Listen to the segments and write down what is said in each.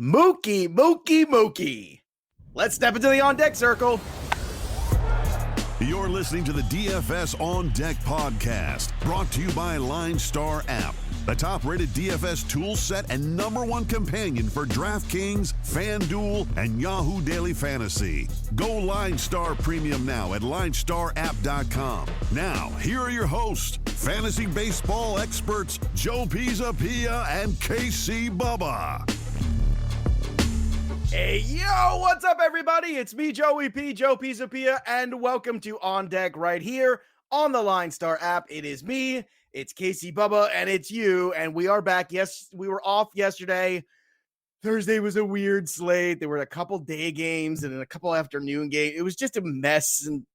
Mookie, Mookie, Mookie. Let's step into the on deck circle. You're listening to the DFS On Deck podcast, brought to you by LineStar App, the top-rated DFS tool set and #1 companion for DraftKings, FanDuel, and Yahoo Daily Fantasy. Go LineStar Premium now at LineStarApp.com. Now, here are your hosts, fantasy baseball experts Joe Pisapia and KC Bubba. Hey, yo, what's up, everybody? It's me, Joey P, Joe Pisapia, and welcome to On Deck right here on the LineStar app. It is me, it's KC Bubba, and it's you, and we are back. Yes, we were off yesterday. Thursday was a weird slate. There were a couple day games and then a couple afternoon games. It was just a mess, and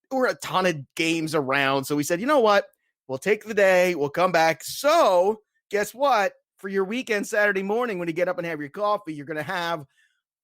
there were a ton of games around. So we said, you know what? We'll take the day. We'll come back. So guess what? For your weekend Saturday morning, when you get up and have your coffee, you're going to have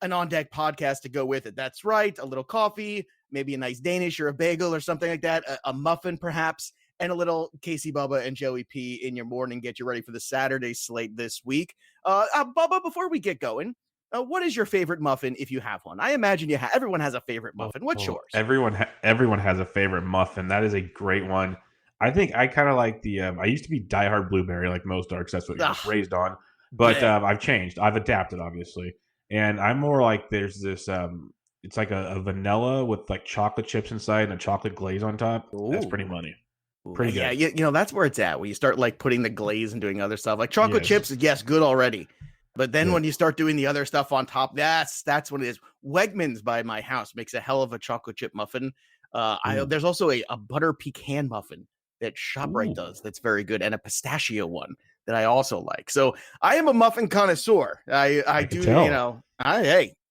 an On Deck podcast to go with it. That's right. A little coffee, maybe a nice Danish or a bagel or something like that, a muffin perhaps, and a little KC Bubba and Joey P in your morning. Get you ready for the Saturday slate this week. Bubba, before we get going, what is your favorite muffin if you have one? I imagine everyone has a favorite muffin. What's yours? Everyone has a favorite muffin. That is a great one. I think I kind of like the. I used to be diehard blueberry, like most darks. That's what I was raised on. But I've changed. I've adapted, obviously. And I'm more like there's this. It's like a vanilla with like chocolate chips inside and a chocolate glaze on top. Ooh. That's pretty money. Pretty good. Yeah, you know, that's where it's at. When you start like putting the glaze and doing other stuff, like chocolate chips, yes, good already. But then when you start doing the other stuff on top, that's what it is. Wegmans by my house makes a hell of a chocolate chip muffin. There's also a butter pecan muffin that ShopRite does that's very good, and a pistachio one that I also like. So I am a muffin connoisseur. I do, tell. you know,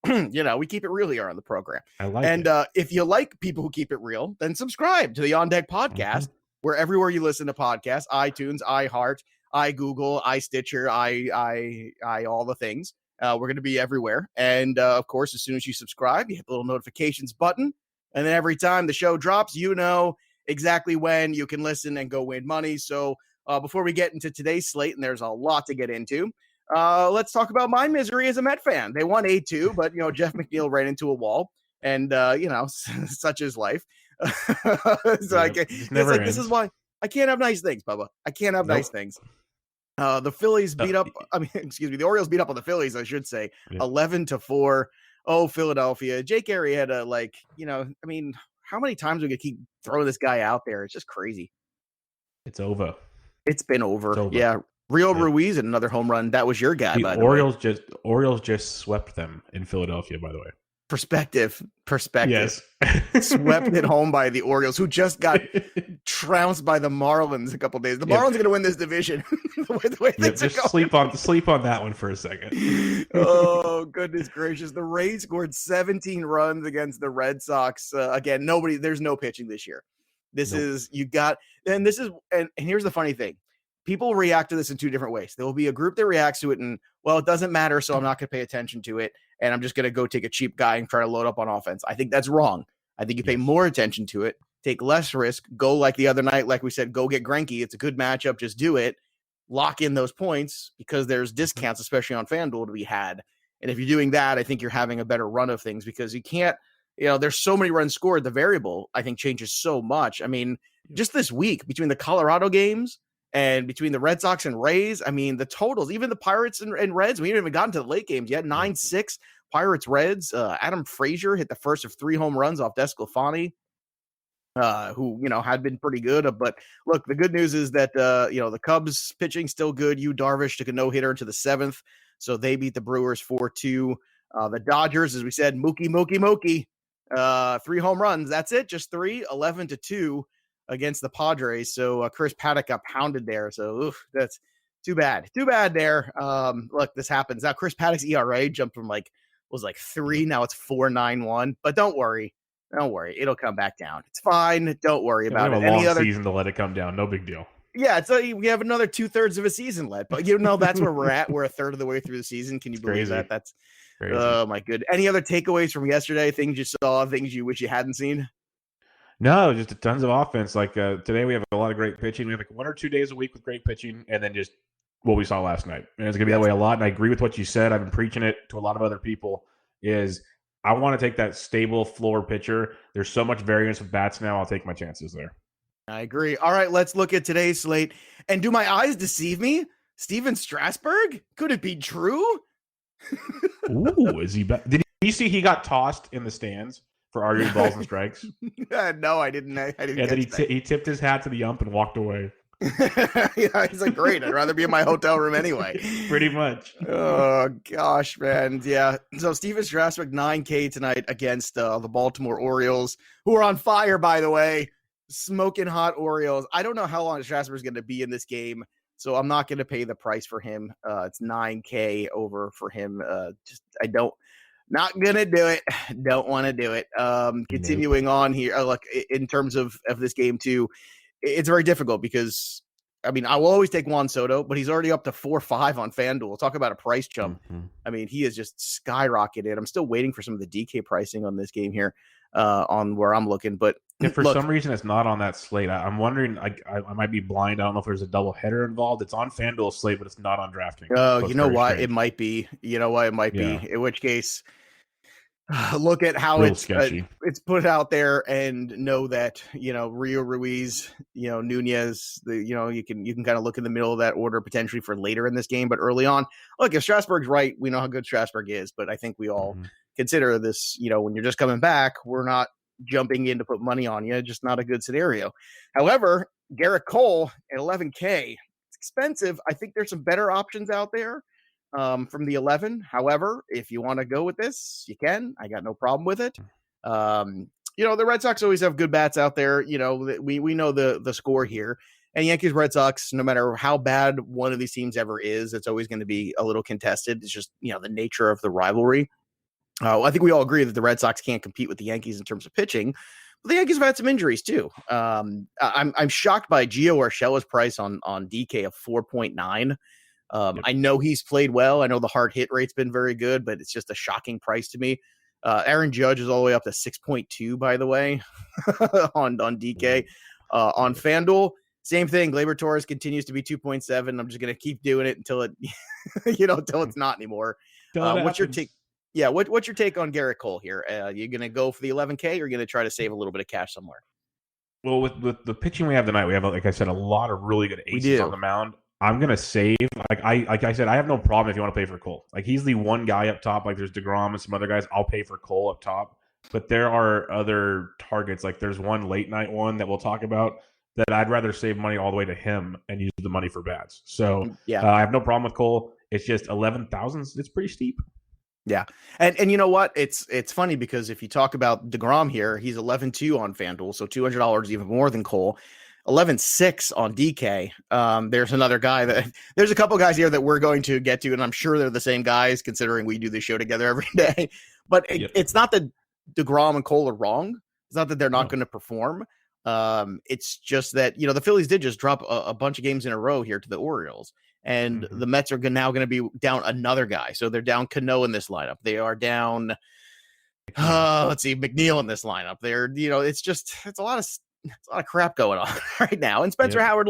you know, we keep it real here on the program. I like and it. If you like people who keep it real, then subscribe to the On Deck podcast, where everywhere you listen to podcasts, iTunes, iHeart, iGoogle, iStitcher, all the things. We're going to be everywhere. And of course, as soon as you subscribe, you hit the little notifications button. And then every time the show drops, you know exactly when you can listen and go win money. So before we get into today's slate, and there's a lot to get into, let's talk about my misery as a Met fan. They won 8-2, but, you know, Jeff McNeil ran into a wall, and, you know, such is life. So this is why I can't have nice things, Bubba. I can't have nice things. The Phillies beat up, the Orioles beat up on the Phillies, I should say, 11-4. Oh, Philadelphia. Jake Arrieta, how many times are we going to keep throwing this guy out there? It's just crazy. It's over. It's been over. Yeah. Ruiz and another home run. That was your guy, by the way. Orioles just swept them in Philadelphia, by the way. Perspective. Yes. Swept it home by the Orioles, who just got trounced by the Marlins a couple days. The Marlins are going to win this division. the way things are going. Sleep on that one for a second. Oh, goodness gracious. The Rays scored 17 runs against the Red Sox. Again, there's no pitching this year. And here's the funny thing. People react to this in two different ways. There will be a group that reacts to it and, well, it doesn't matter, so I'm not going to pay attention to it, and I'm just going to go take a cheap guy and try to load up on offense. I think that's wrong. I think you pay more attention to it, take less risk, go like the other night, like we said, go get Greinke. It's a good matchup. Just do it. Lock in those points because there's discounts, especially on FanDuel, to be had. And if you're doing that, I think you're having a better run of things because you can't, there's so many runs scored. The variable, I think, changes so much. I mean, just this week between the Colorado games and between the Red Sox and Rays, I mean, the totals, even the Pirates and Reds, we haven't even gotten to the late games yet. 9-6 Pirates, Reds. Adam Frazier hit the first of 3 home runs off Desclafani, who, had been pretty good. But look, the good news is that, the Cubs pitching still good. Yu Darvish took a no-hitter into the 7th, so they beat the Brewers 4-2. The Dodgers, as we said, Mookie. 3 home runs. That's it. Just 3, 11-2. Against the Padres. So Chris Paddock got pounded there. So that's too bad. Too bad there. Look, this happens. Now Chris Paddock's ERA jumped from 3. Now it's 4.91. But don't worry. It'll come back down. It's fine. Don't worry about it. We have a long season to let it come down. No big deal. Yeah, so we have another 2/3 of a season left. But that's where we're at. We're a third of the way through the season. Can you believe that? That's crazy. Oh my good. Any other takeaways from yesterday? Things you saw, things you wish you hadn't seen? No, just tons of offense. Today we have a lot of great pitching. We have 1 or 2 days a week with great pitching, and then just what we saw last night. And it's going to be that way a lot. And I agree with what you said. I've been preaching it to a lot of other people is I want to take that stable floor pitcher. There's so much variance with bats now. I'll take my chances there. I agree. All right, let's look at today's slate. And do my eyes deceive me? Steven Strasburg? Could it be true? Ooh, is he back? Did you see he got tossed in the stands for arguing balls and strikes? No, I didn't. I didn't. Yeah, then he tipped his hat to the ump and walked away. Yeah, he's like, great. I'd rather be in my hotel room anyway. Pretty much. Oh gosh, man. Yeah. So Steven Strasburg, 9K tonight against the Baltimore Orioles, who are on fire, by the way. Smoking hot Orioles. I don't know how long Strasburg's going to be in this game, so I'm not going to pay the price for him. It's 9K over for him. Not going to do it. Don't want to do it. Continuing on here, look, in terms of this game too, it's very difficult because, I mean, I will always take Juan Soto, but he's already up to 4-5 on FanDuel. Talk about a price jump. Mm-hmm. I mean, he has just skyrocketed. I'm still waiting for some of the DK pricing on this game here on where I'm looking. But if for some reason it's not on that slate, I'm wondering, I might be blind. I don't know if there's a double header involved. It's on FanDuel slate, but it's not on DraftKings. Oh, you know what? It might be. You know why it might be. In which case, look at how it's put out there and know that, Rio Ruiz, Nunez, you can kind of look in the middle of that order potentially for later in this game, but early on, look, if Strasburg's right, we know how good Strasburg is, but I think we all consider this, when you're just coming back, we're not jumping in to put money on you, just not a good scenario. However, Garrett Cole at 11K, it's expensive. I think there's some better options out there. From the 11. However, if you want to go with this, you can. I got no problem with it. The Red Sox always have good bats out there. We know the score here. And Yankees, Red Sox, no matter how bad one of these teams ever is, it's always going to be a little contested. It's just, the nature of the rivalry. I think we all agree that the Red Sox can't compete with the Yankees in terms of pitching. But the Yankees have had some injuries too. I'm shocked by Gio Urshela's price on DK of 4.9. I know he's played well. I know the hard hit rate's been very good, but it's just a shocking price to me. Aaron Judge is all the way up to 6.2, by the way, on DK. On FanDuel, same thing. Gleyber Torres continues to be 2.7. I'm just going to keep doing it until it, until it's not anymore. What's your take? Yeah, what's your take on Garrett Cole here? You going to go for the 11K, or are you going to try to save a little bit of cash somewhere? Well, with the pitching we have tonight, we have, like I said, a lot of really good aces on the mound. I'm going to save, like I said, I have no problem if you want to pay for Cole. Like, he's the one guy up top. Like, there's DeGrom and some other guys. I'll pay for Cole up top. But there are other targets. Like, there's one late night one that we'll talk about that I'd rather save money all the way to him and use the money for bats. So I have no problem with Cole. It's just 11,000. It's pretty steep. Yeah. And you know what? It's funny because if you talk about DeGrom here, he's 11.2 on FanDuel. So $200 even more than Cole. 11.6 on DK. There's another guy there's a couple guys here that we're going to get to, and I'm sure they're the same guys considering we do this show together every day. But it's not that DeGrom and Cole are wrong. It's not that they're not going to perform. It's just that, the Phillies did just drop a bunch of games in a row here to the Orioles, and the Mets are now going to be down another guy. So they're down Cano in this lineup. They are down, McNeil in this lineup. They're, it's a lot of crap going on right now. And Spencer Howard,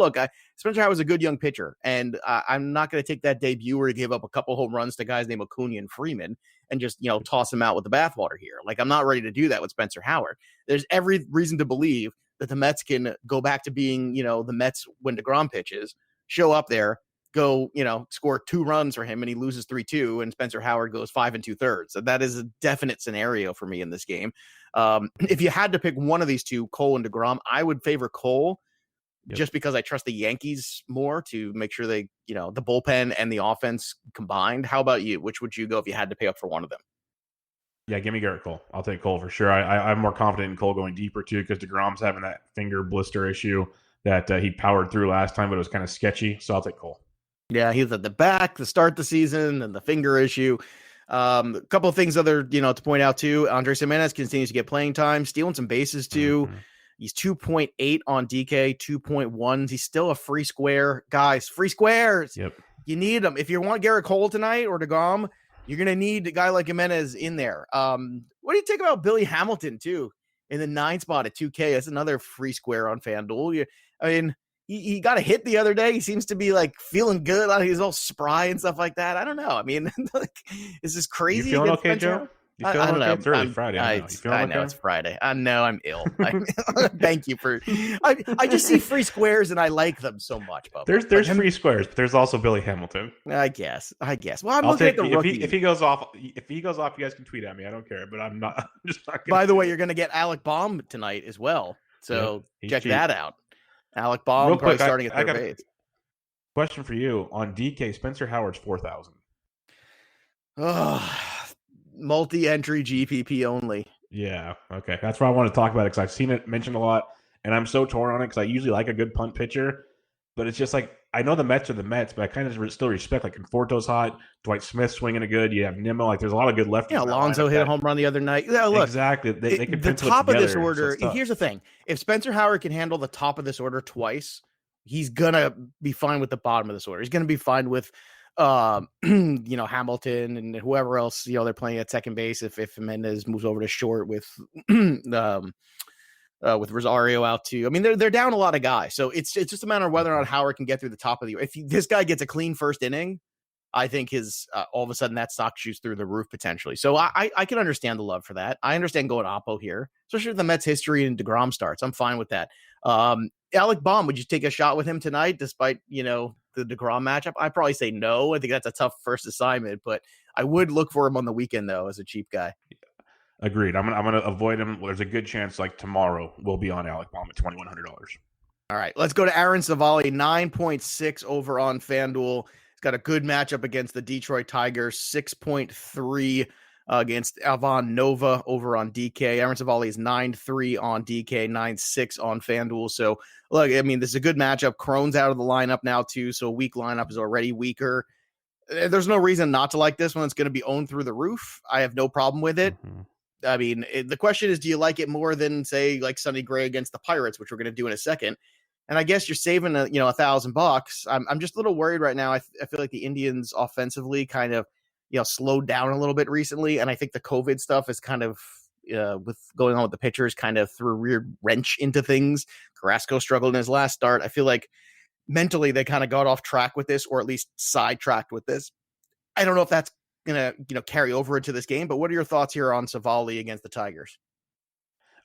Spencer Howard's a good young pitcher, and I'm not going to take that debut where he gave up a couple home runs to guys named Acuna and Freeman and just, toss him out with the bathwater here. Like, I'm not ready to do that with Spencer Howard. There's every reason to believe that the Mets can go back to being, the Mets when DeGrom pitches, show up there, go, score 2 runs for him, and he loses 3-2, and Spencer Howard goes 5 2/3. So that is a definite scenario for me in this game. If you had to pick one of these two, Cole and DeGrom, I would favor Cole just because I trust the Yankees more to make sure they, the bullpen and the offense combined. How about you? Which would you go if you had to pay up for one of them? Yeah, give me Garrett Cole. I'll take Cole for sure. I'm more confident in Cole going deeper too, because DeGrom's having that finger blister issue that he powered through last time, but it was kind of sketchy. So I'll take Cole. Yeah, he was at the back to start the season, and the finger issue. A couple of things to point out too. Andres Gimenez continues to get playing time, stealing some bases too. He's 2.8 on DK, 2.1. He's still a free square. Guys, free squares. Yep. You need them. If you want Garrett Cole tonight or DeGrom, you're going to need a guy like Gimenez in there. What do you think about Billy Hamilton too in the 9 spot at 2K? That's another free square on FanDuel. he got a hit the other day. He seems to be like feeling good. He's all spry and stuff like that. I don't know. I mean, like, is this crazy? You feeling okay, Joe? You feeling I don't okay? know. It's early Friday. I know. You feeling okay? I know it's Friday. I know I'm ill. Thank you for. I just see free squares and I like them so much. Bubba. There's free squares, but there's also Billy Hamilton. I guess. Well, I'm looking at the rookie. If he goes off, you guys can tweet at me. I don't care, but I'm not. I'm just not. By the way, you're going to get Alec Baum tonight as well, so check that out. Alec Baum real probably quick, starting at third base. Question for you on DK. Spencer Howard's 4,000. Multi-entry GPP only. Yeah, okay. That's what I want to talk about because I've seen it mentioned a lot, and I'm so torn on it because I usually like a good punt pitcher, but it's just like I know the Mets are the Mets, but I kind of still respect like Conforto's hot, Dwight Smith swinging a good. You have Nimmo, like there's a lot of good lefties. Yeah, Alonso hit a home run the other night. Yeah, look, exactly. They could the top of this order. So here's the thing: if Spencer Howard can handle the top of this order twice, he's gonna be fine with the bottom of this order. He's gonna be fine with Hamilton and whoever else, they're playing at second base. If Mendez moves over to short with Rosario out too. I mean, they're down a lot of guys. So it's just a matter of whether or not Howard can get through the top of the, if this guy gets a clean first inning, I think his, all of a sudden that stock shoots through the roof potentially. So I can understand the love for that. I understand going Oppo here, especially with the Mets history and DeGrom starts. I'm fine with that. Alec Baum, would you take a shot with him tonight, despite, the DeGrom matchup? I'd probably say no. I think that's a tough first assignment, but I would look for him on the weekend though, as a cheap guy. Agreed. I'm gonna avoid him. There's a good chance like tomorrow we'll be on Alec Baum at $2,100. All right, let's go to Aaron Zavali, 9.6 over on FanDuel. He's got a good matchup against the Detroit Tigers, 6.3 against Alvan Nova over on DK. Aaron Zavali is 9.3 on DK, 9.6 on FanDuel. So, look, I mean, this is a good matchup. Crone's out of the lineup now, too, so a weak lineup is already weaker. There's no reason not to like this one. It's going to be owned through the roof. I have no problem with it. Mm-hmm. I mean, the question is, do you like it more than, say, like Sonny Gray against the Pirates, which we're going to do in a second? And I guess you're saving $1,000. I'm just a little worried right now. I feel like the Indians offensively kind of slowed down a little bit recently, and I think the COVID stuff is kind of with going on with the pitchers kind of threw a weird wrench into things. Carrasco struggled in his last start. I feel like mentally they kind of got off track with this, or at least sidetracked with this. I don't know if that's gonna carry over into this game, but what are your thoughts here on Zavali against the Tigers?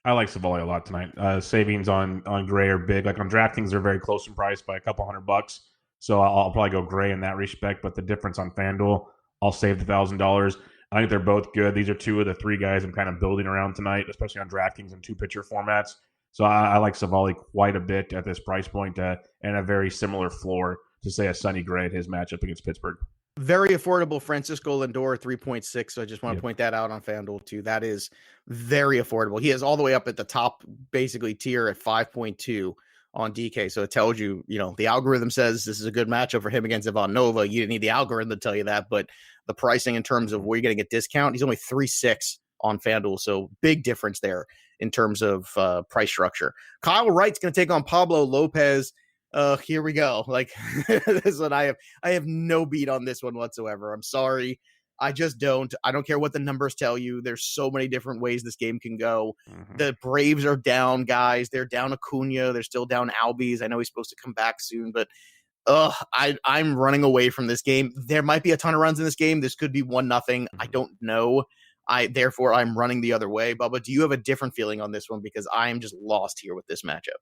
I like Zavali a lot tonight. Savings on Gray are big. Like on DraftKings, they're very close in price by a couple $100. So I'll probably go Gray in that respect. But the difference on FanDuel, I'll save the $1,000. I think they're both good. These are two of the three guys I'm kind of building around tonight, especially on DraftKings and two pitcher formats. So I like Zavali quite a bit at this price point, and a very similar floor to say a Sonny Gray at his matchup against Pittsburgh. Very affordable Francisco Lindor, 3.6. So I just want to point that out on FanDuel too. That is very affordable. He is all the way up at the top, basically tier at 5.2 on DK. So it tells you, the algorithm says this is a good matchup for him against Ivan Nova. You didn't need the algorithm to tell you that, but the pricing in terms of where you're going to get discount, he's only 3.6 on FanDuel. So big difference there in terms of price structure. Kyle Wright's going to take on Pablo Lopez. Here we go. Like this one, I have no beat on this one whatsoever. I'm sorry. I just don't. I don't care what the numbers tell you. There's so many different ways this game can go. Mm-hmm. The Braves are down, guys. They're down Acuna. They're still down Albies. I know he's supposed to come back soon, but I'm running away from this game. There might be a ton of runs in this game. This could be 1-0. Mm-hmm. I don't know. Therefore, I'm running the other way. Bubba, do you have a different feeling on this one? Because I am just lost here with this matchup.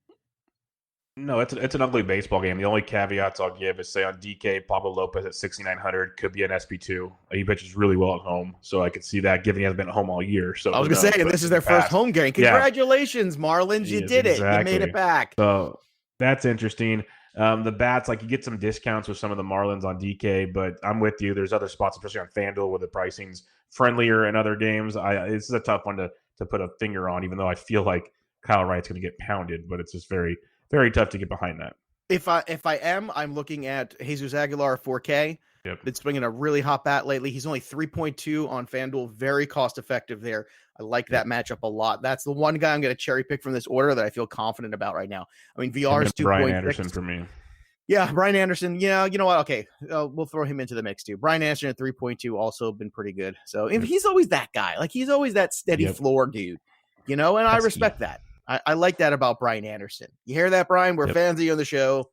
No, it's an ugly baseball game. The only caveats I'll give is, say, on DK, Pablo Lopez at 6,900 could be an SP2. He pitches really well at home, so I could see that, given he hasn't been at home all year. So I was going to say, and this is their first home game. Congratulations, Marlins. You did it. You made it back. So that's interesting. The bats, like, you get some discounts with some of the Marlins on DK, but I'm with you. There's other spots, especially on FanDuel, where the pricing's friendlier in other games. This is a tough one to put a finger on, even though I feel like Kyle Wright's going to get pounded, but it's just very, very tough to get behind that. I'm looking at Jesus Aguilar 4K. Yep. Been swinging a really hot bat lately. He's only 3.2 on FanDuel. Very cost effective there. I like that matchup a lot. That's the one guy I'm going to cherry pick from this order that I feel confident about right now. I mean, VR is 2.6. Brian Anderson for me. Yeah, Brian Anderson. Yeah, you know what? Okay, we'll throw him into the mix too. Brian Anderson at 3.2 also been pretty good. So he's always that guy. Like, he's always that steady floor dude, and I respect that. I like that about Brian Anderson. You hear that, Brian? We're fans of you on the show.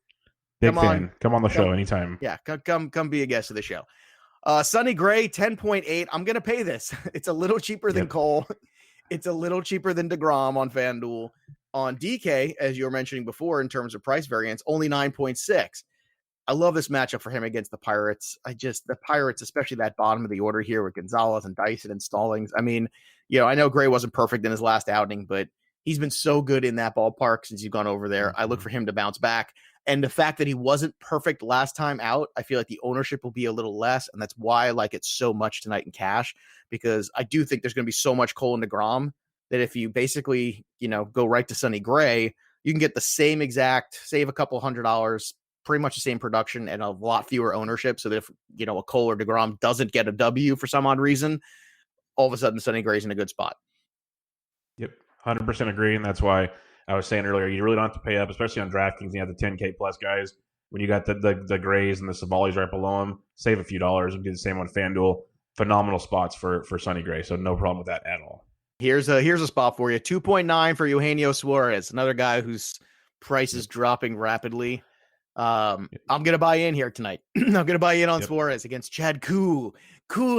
Big fan. Come on the show anytime. Yeah, come be a guest of the show. Sonny Gray, 10.8. I'm going to pay this. It's a little cheaper than Cole. It's a little cheaper than DeGrom on FanDuel. On DK, as you were mentioning before, in terms of price variance, only 9.6. I love this matchup for him against the Pirates. The Pirates, especially that bottom of the order here with Gonzalez and Dyson and Stallings. I mean, I know Gray wasn't perfect in his last outing, but he's been so good in that ballpark since he's gone over there. I look for him to bounce back. And the fact that he wasn't perfect last time out, I feel like the ownership will be a little less. And that's why I like it so much tonight in cash, because I do think there's going to be so much Cole and DeGrom that if you basically, go right to Sonny Gray, you can get the same exact, save a couple $100, pretty much the same production and a lot fewer ownership. So that if, a Cole or DeGrom doesn't get a W for some odd reason, all of a sudden Sonny Gray's in a good spot. Yep. 100% agree. And that's why I was saying earlier, you really don't have to pay up, especially on DraftKings. You have the 10K plus guys. When you got the Grays and the Zavalis right below them, save a few dollars and do the same on FanDuel. Phenomenal spots for Sonny Gray. So no problem with that at all. Here's a spot for you. 2.9 for Eugenio Suarez, another guy whose price is dropping rapidly. I'm going to buy in here tonight. I'm going to buy in on Suarez against Chad Cool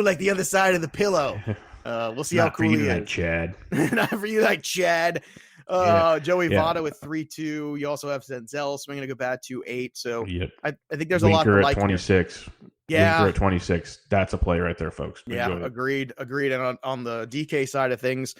like the other side of the pillow. We'll see how cool he is. Chad. Not for you, like Chad. Joey Votto with 3.2. You also have Senzel swinging a good bat 2.8. So I think there's a lot to like 26. Here. Yeah, Winker at 26. That's a play right there, folks. Yeah, agreed. And on the DK side of things,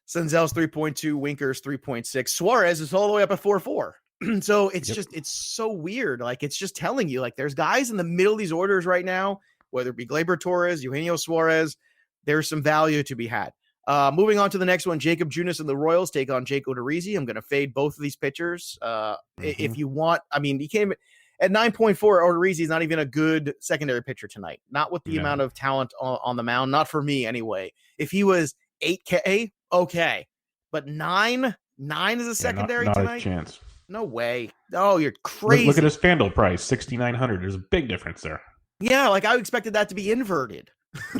Senzel's 3.2, Winker's 3.6. Suarez is all the way up at 4.4. So it's it's so weird. Like, it's just telling you, like, there's guys in the middle of these orders right now, whether it be Gleyber Torres, Eugenio Suarez, there's some value to be had. Moving on to the next one, Jacob Junis and the Royals take on Jake Odorizzi. I'm going to fade both of these pitchers. If you want, he came at 9.4. Odorizzi is not even a good secondary pitcher tonight. Not with the amount of talent on the mound. Not for me anyway. If he was 8K, okay. But 9 is a secondary not tonight? A chance. No way. Oh, you're crazy. Look at his FanDuel price, $6,900. There's a big difference there. Yeah, like I expected that to be inverted.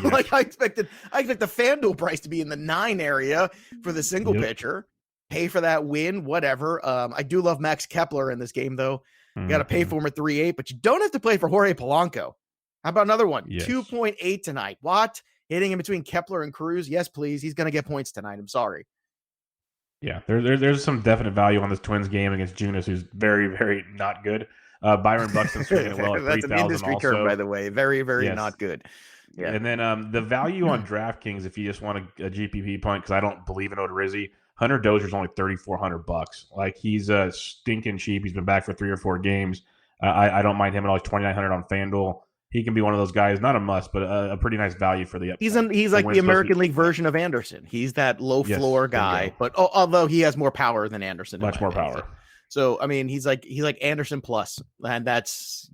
Yeah. Like I expect the FanDuel price to be in the 9 area for the single pitcher. Pay for that win, whatever. I do love Max Kepler in this game, though. You got to pay for him at 3.8, but you don't have to play for Jorge Polanco. How about another one? 2.8 tonight. What? Hitting in between Kepler and Cruz? Yes, please. He's going to get points tonight. I'm sorry. Yeah, there's some definite value on this Twins game against Junis, who's very, very not good. Byron Buxton's swinging it well at 3,000 That's an industry also. term, by the way. Very, very not good. Yeah. And then the value on DraftKings, if you just want a GPP point, because I don't believe in Odorizzi, Hunter Dozier's only $3,400. Like, he's stinking cheap. He's been back for 3 or 4 games. I don't mind him at all. He's $2,900 on FanDuel. He can be one of those guys, not a must, but a pretty nice value for the upside. He's like the American League version of Anderson. He's that low floor guy, but although he has more power than Anderson, much more power. So he's like Anderson plus, and that's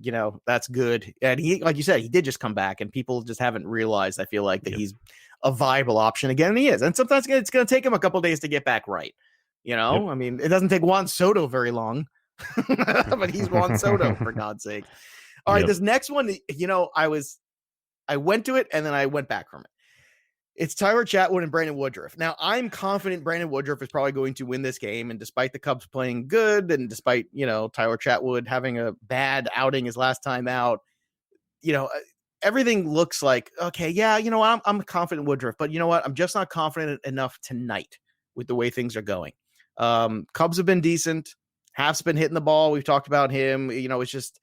that's good. And he, like you said, he did just come back, and people just haven't realized. I feel like that he's a viable option again, and he is. And sometimes it's going to take him a couple days to get back right. It doesn't take Juan Soto very long, but he's Juan Soto for God's sake. All right, this next one, I went to it and then I went back from it. It's Tyra Chatwood and Brandon Woodruff. Now, I'm confident Brandon Woodruff is probably going to win this game, and despite the Cubs playing good, and despite Tyra Chatwood having a bad outing his last time out, everything looks like okay. Yeah, I'm confident Woodruff, but you know what? I'm just not confident enough tonight with the way things are going. Cubs have been decent. Half's been hitting the ball. We've talked about him. It's just.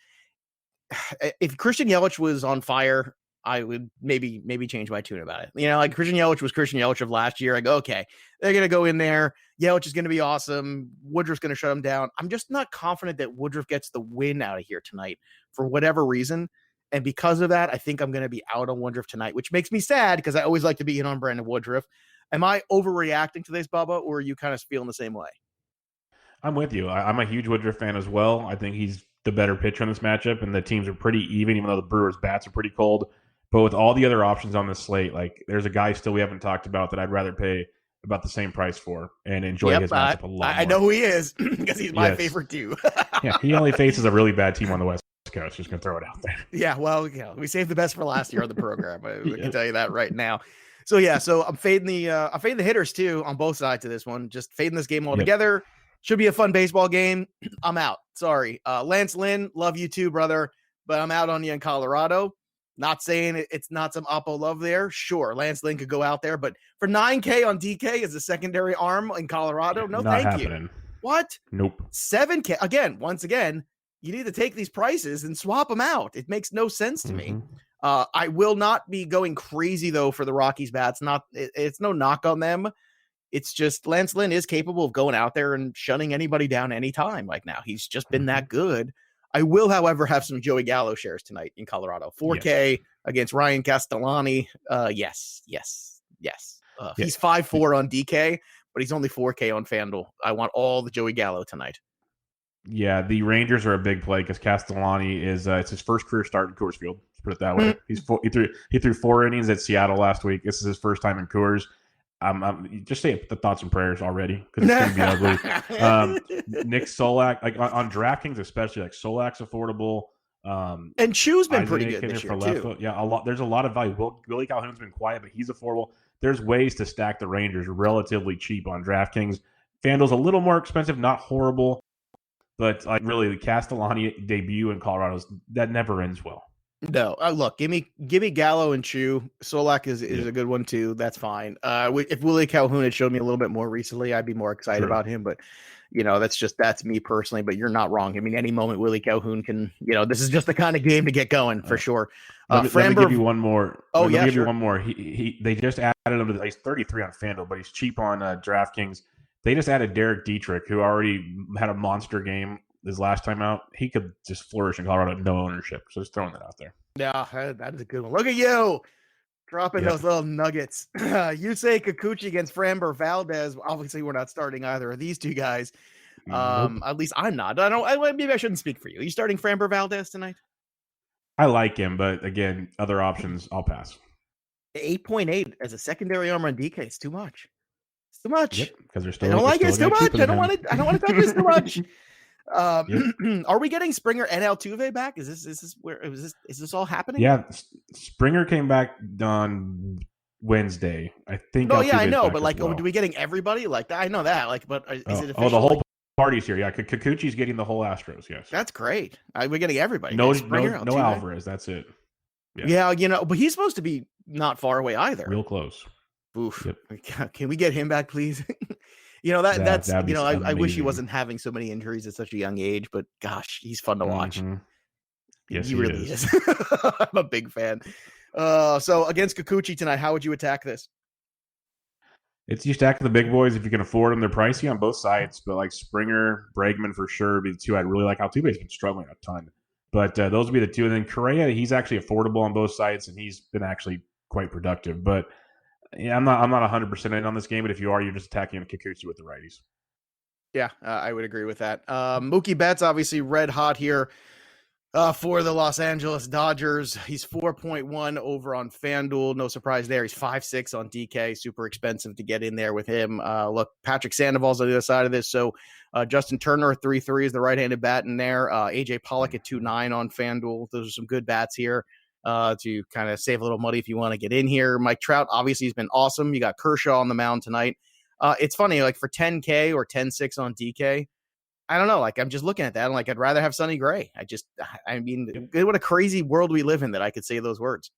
If Christian Yelich was on fire, I would maybe change my tune about it. Like Christian Yelich was Christian Yelich of last year. I go, okay, they're going to go in there. Yelich is going to be awesome. Woodruff's going to shut him down. I'm just not confident that Woodruff gets the win out of here tonight for whatever reason. And because of that, I think I'm going to be out on Woodruff tonight, which makes me sad because I always like to be in on Brandon Woodruff. Am I overreacting to this, Bubba, or are you kind of feeling the same way? I'm with you. I'm a huge Woodruff fan as well. I think he's the better pitcher in this matchup, and the teams are pretty even though the Brewers' bats are pretty cold. But with all the other options on the slate, like there's a guy still we haven't talked about that I'd rather pay about the same price for and enjoy his matchup a lot more. I know who he is because he's my favorite too. Yeah, he only faces a really bad team on the West Coast. Just going to throw it out there. Yeah, well, we saved the best for last year on the program. I can tell you that right now. So I'm fading the hitters too on both sides of this one. Just fading this game altogether. Should be a fun baseball game. I'm out. Sorry. Lance Lynn, love you too, brother, but I'm out on you in Colorado. Not saying it's not some Oppo love there. Sure, Lance Lynn could go out there, but for 9K on DK as a secondary arm in Colorado, no, not thank happening. you. What? Nope. 7K again. Once again, you need to take these prices and swap them out. It makes no sense to me. I will not be going crazy though for the Rockies bats. It's no knock on them. It's just Lance Lynn is capable of going out there and shutting anybody down anytime. Like now, he's just been that good. I will, however, have some Joey Gallo shares tonight in Colorado. 4K against Ryan Castellani. Yes. He's 5-4 on DK, but he's only 4K on FanDuel. I want all the Joey Gallo tonight. Yeah, the Rangers are a big play because Castellani is it's his first career start in Coors Field. Let's put it that way. He threw 4 innings at Seattle last week. This is his first time in Coors. Just say the thoughts and prayers already because it's going to be ugly. Nick Solak, like on DraftKings especially, like Solak's affordable. And Chu's been pretty good this year too. Yeah, there's a lot of value. Willie Calhoun's been quiet, but he's affordable. There's ways to stack the Rangers relatively cheap on DraftKings. FanDuel's a little more expensive, not horrible, but like really the Castellani debut in Colorado that never ends well. No, look, give me Gallo and Chu. Solak is a good one too. That's fine. If Willie Calhoun had showed me a little bit more recently, I'd be more excited about him. But that's me personally. But you're not wrong. I mean, any moment Willie Calhoun can. This is just the kind of game to get going for sure. Let me give you one more. Give you one more. They just added him to. He's 33 on FanDuel, but he's cheap on DraftKings. They just added Derek Dietrich, who already had a monster game his last time out. He could just flourish in Colorado, no ownership. So just throwing that out there. Yeah, that is a good one. Look at you dropping those little nuggets. You say Kikuchi against Framber Valdez. Obviously, we're not starting either of these two guys. Nope. At least I'm not. Maybe I shouldn't speak for you. Are you starting Framber Valdez tonight? I like him, but again, other options, I'll pass. 8.8 as a secondary arm on DK. It's too much. It's too much. Yep, because they're still. I don't like it. It's too much. I don't want to touch this too much. Yep. Are we getting Springer and Altuve back? Is this all happening? Yeah, Springer came back on Wednesday. I think. Oh yeah, I know, but do we getting everybody? Like I know that. Like, but is it official? The whole party's here. Yeah, Kikuchi's getting the whole Astros. Yes, that's great. We're getting everybody. No Alvarez. That's it. Yeah, but he's supposed to be not far away either. Real close. Oof. Yep. Can we get him back, please? That's I wish he wasn't having so many injuries at such a young age, but gosh, he's fun to watch. Mm-hmm. Yes, he really is. I'm a big fan. So against Kikuchi tonight, how would you attack this? It's you stack the big boys if you can afford them. They're pricey on both sides, but like Springer, Bregman for sure be the two I'd really like. Altuve's been struggling a ton, but those would be the two. And then Correa, he's actually affordable on both sides, and he's been actually quite productive. But yeah, I'm not 100% in on this game, but if you are, you're just attacking Kikuchi with the righties. Yeah, I would agree with that. Mookie Betts obviously red hot here for the Los Angeles Dodgers. He's 4.1 over on FanDuel. No surprise there. He's 5.6 on DK. Super expensive to get in there with him. Look, Patrick Sandoval's on the other side of this. So Justin Turner at 3.3 is the right-handed bat in there. AJ Pollock at 2.9 on FanDuel. Those are some good bats here. To kind of save a little money if you want to get in here. Mike Trout obviously has been awesome. You got Kershaw on the mound tonight. It's funny, like for 10K or 10.6 on DK, I don't know. Like I'm just looking at that. I'm like, I'd rather have Sonny Gray. What a crazy world we live in that I could say those words.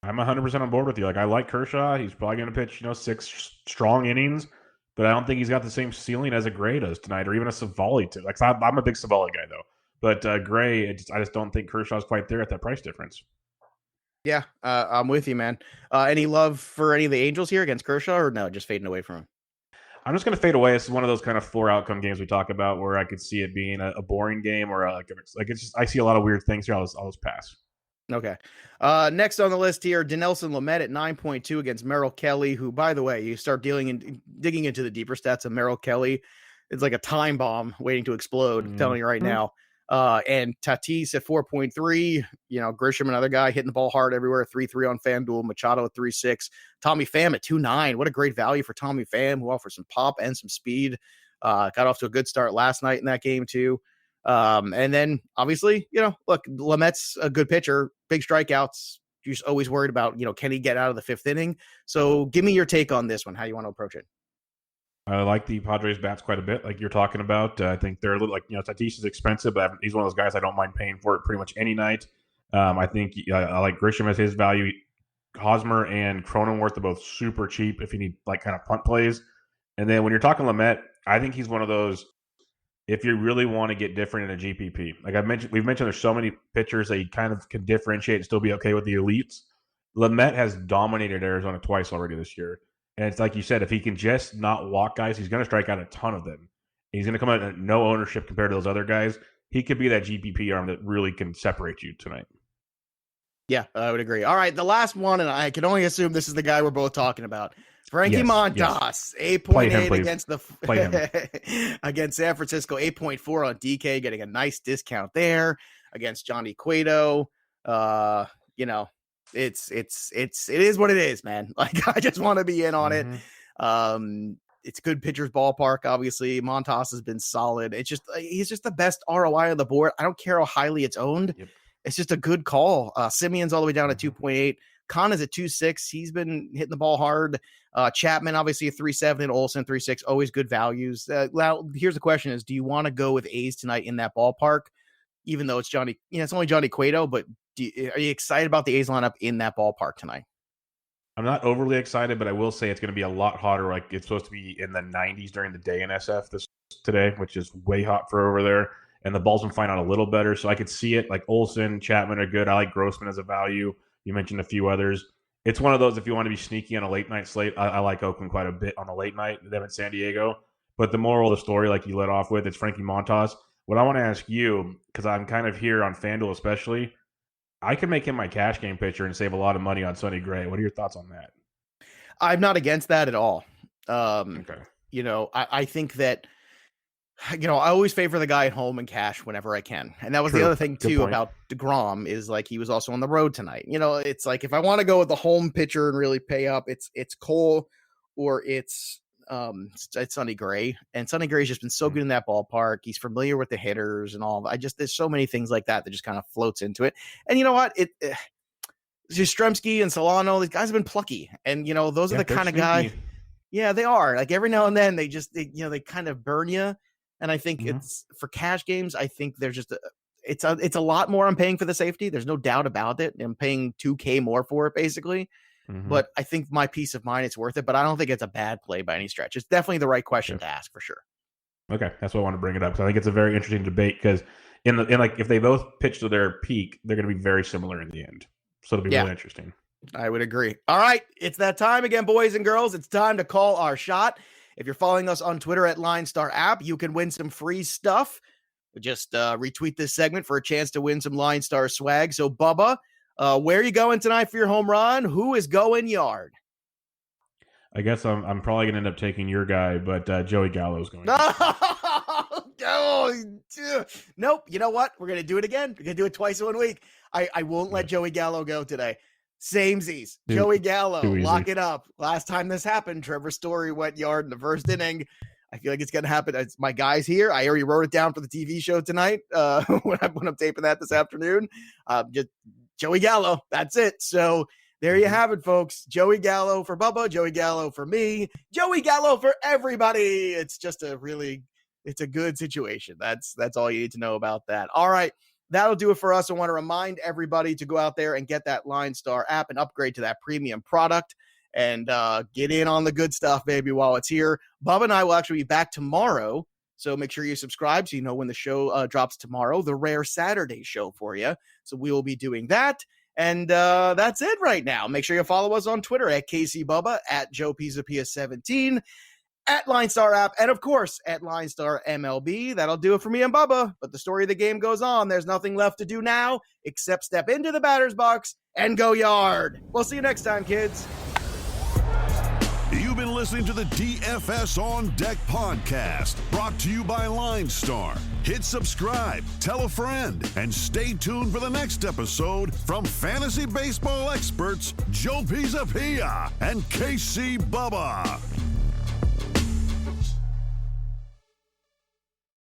I'm 100% on board with you. Like I like Kershaw. He's probably going to pitch, 6 strong innings, but I don't think he's got the same ceiling as a Gray does tonight, or even a Zavali too. Like I'm a big Zavali guy though. But Gray, I just don't think Kershaw's quite there at that price difference. Yeah, I'm with you, man. Any love for any of the Angels here against Kershaw, or no, just fading away from him? I'm just going to fade away. This is one of those kind of 4 outcome games we talk about where I could see it being a boring game or it's just I see a lot of weird things here. I'll just pass. Okay. Next on the list here, Dinelson Lamette at 9.2 against Merrill Kelly, who, by the way, you start digging into the deeper stats of Merrill Kelly. It's like a time bomb waiting to explode. I'm telling you right now. And Tatis at 4.3, Grisham, another guy hitting the ball hard everywhere, 3.3 on FanDuel, Machado at 3.6, Tommy Pham at 2.9. What a great value for Tommy Pham, who offers some pop and some speed. Got off to a good start last night in that game too. And then obviously, look, Lamette's a good pitcher, big strikeouts, you're just always worried about, can he get out of the 5th inning? So give me your take on this one. How you want to approach it? I like the Padres bats quite a bit, like you're talking about. I think they're a little Tatis is expensive, but he's one of those guys I don't mind paying for it pretty much any night. I think I like Grisham as his value. Hosmer and Cronenworth are both super cheap if you need like kind of punt plays. And then when you're talking Lamette, I think he's one of those, if you really want to get different in a GPP. Like we've mentioned there's so many pitchers that you kind of can differentiate and still be okay with the elites. Lamette has dominated Arizona twice already this year. And it's like you said, if he can just not walk guys, he's going to strike out a ton of them. He's going to come out at no ownership compared to those other guys. He could be that GPP arm that really can separate you tonight. Yeah, I would agree. All right, the last one, and I can only assume this is the guy we're both talking about. Frankie Montas, 8.8 against against San Francisco, 8.4 on DK, getting a nice discount there against Johnny Cueto. It is what it is, man. Like, I just want to be in on it. It's a good pitcher's ballpark. Obviously, Montas has been solid. He's just the best ROI on the board. I don't care how highly it's owned. Yep. It's just a good call. Simeon's all the way down at 2.8. Khan is at 2.6. He's been hitting the ball hard. Chapman, obviously, a 3.7, and Olsen 3.6. Always good values. Now, here's the question: do you want to go with A's tonight in that ballpark? Even though it's it's only Johnny Cueto, but are you excited about the A's lineup in that ballpark tonight? I'm not overly excited, but I will say it's going to be a lot hotter. Like, it's supposed to be in the 90s during the day in SF today, which is way hot for over there. And the ball's been flying out a little better, so I could see it. Like Olsen, Chapman are good. I like Grossman as a value. You mentioned a few others. It's one of those, if you want to be sneaky on a late night slate, I like Oakland quite a bit on a late night, them in San Diego. But the moral of the story, like you led off with, it's Frankie Montas. What I want to ask you, because I'm kind of here on FanDuel especially, I can make him my cash game pitcher and save a lot of money on Sonny Gray. What are your thoughts on that? I'm not against that at all. Okay. I think that, I always favor the guy at home in cash whenever I can. And that was the other thing, too, about DeGrom is, like, he was also on the road tonight. It's like, if I want to go with the home pitcher and really pay up, it's Cole or it's Sonny Gray. And Sonny Gray's just been so good in that ballpark. He's familiar with the hitters and all. There's so many things like that just kind of floats into it. And you know what? Yastrzemski and Solano, these guys have been plucky. And, those are the kind of guys. Yeah, they are. Like, every now and then they kind of burn you. And I think it's for cash games. I think there's just it's a lot more I'm paying for the safety. There's no doubt about it. I'm paying $2,000 more for it basically. But I think my peace of mind, it's worth it. But I don't think it's a bad play by any stretch. It's definitely the right question to ask for sure. Okay, that's why I want to bring it up. So I think it's a very interesting debate because if they both pitch to their peak, they're going to be very similar in the end. So it'll be really interesting. I would agree. All right, it's that time again, boys and girls. It's time to call our shot. If you're following us on Twitter at LineStar App, you can win some free stuff. Just retweet this segment for a chance to win some LineStar swag. So, Bubba, where are you going tonight for your home run? Who is going yard? I guess I'm probably going to end up taking your guy, but Joey Gallo's going. Nope. You know what? We're going to do it again. We're going to do it twice in 1 week. I won't let Joey Gallo go today. Samesies. Joey Gallo, lock it up. Last time this happened, Trevor Story went yard in the first inning. I feel like it's going to happen. It's my guy's here. I already wrote it down for the TV show tonight when I'm taping that this afternoon. Just Joey Gallo. That's it. So there you have it, folks. Joey Gallo for Bubba, Joey Gallo for me, Joey Gallo for everybody. It's just it's a good situation. That's all you need to know about that. All right. That'll do it for us. I want to remind everybody to go out there and get that LineStar app and upgrade to that premium product and get in on the good stuff, baby, while it's here. Bubba and I will actually be back tomorrow, so make sure you subscribe so you know when the show drops tomorrow, the rare Saturday show for you. So we will be doing that. And that's it right now. Make sure you follow us on Twitter at KCBubba, at Joe Pisapia 17, at LineStar App, and of course at LineStar MLB. That'll do it for me and Bubba. But the story of the game goes on. There's nothing left to do now except step into the batter's box and go yard. We'll see you next time, kids. You've been listening to the DFS On Deck podcast, brought to you by LineStar. Hit subscribe, tell a friend, and stay tuned for the next episode from fantasy baseball experts Joe Pisapia and KC Bubba.